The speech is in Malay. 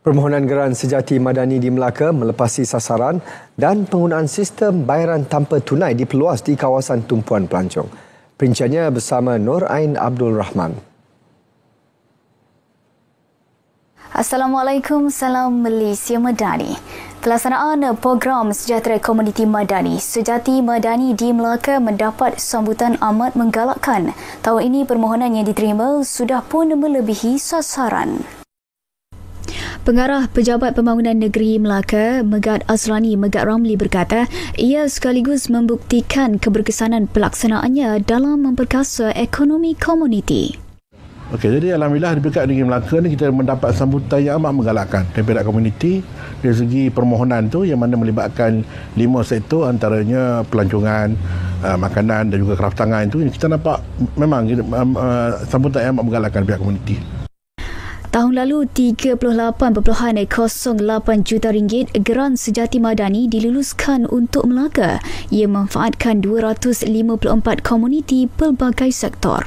Permohonan geran sejati madani di Melaka melepasi sasaran dan penggunaan sistem bayaran tanpa tunai diperluas di kawasan tumpuan pelancong. Perinciannya bersama Nur Ain Abdul Rahman. Assalamualaikum, salam Malaysia Madani. Pelaksanaan program Sejahtera Komuniti Madani Sejati Madani di Melaka mendapat sambutan amat menggalakkan. Tahun ini permohonan yang diterima sudah pun melebihi sasaran. Pengarah Pejabat Pembangunan Negeri Melaka, Megat Azrani Megat Ramli berkata, ia sekaligus membuktikan keberkesanan pelaksanaannya dalam memperkasa ekonomi komuniti. Okey, jadi alhamdulillah di Pejabat Negeri Melaka ni kita mendapat sambutan yang amat menggalakkan daripada komuniti dari segi permohonan tu yang mana melibatkan 5 sektor antaranya pelancongan, makanan dan juga kraftangan itu. Kita nampak memang sambutan yang amat menggalakkan pihak komuniti. Tahun lalu, 38.08 juta ringgit geran sejati madani diluluskan untuk Melaka. Ia memanfaatkan 254 komuniti pelbagai sektor.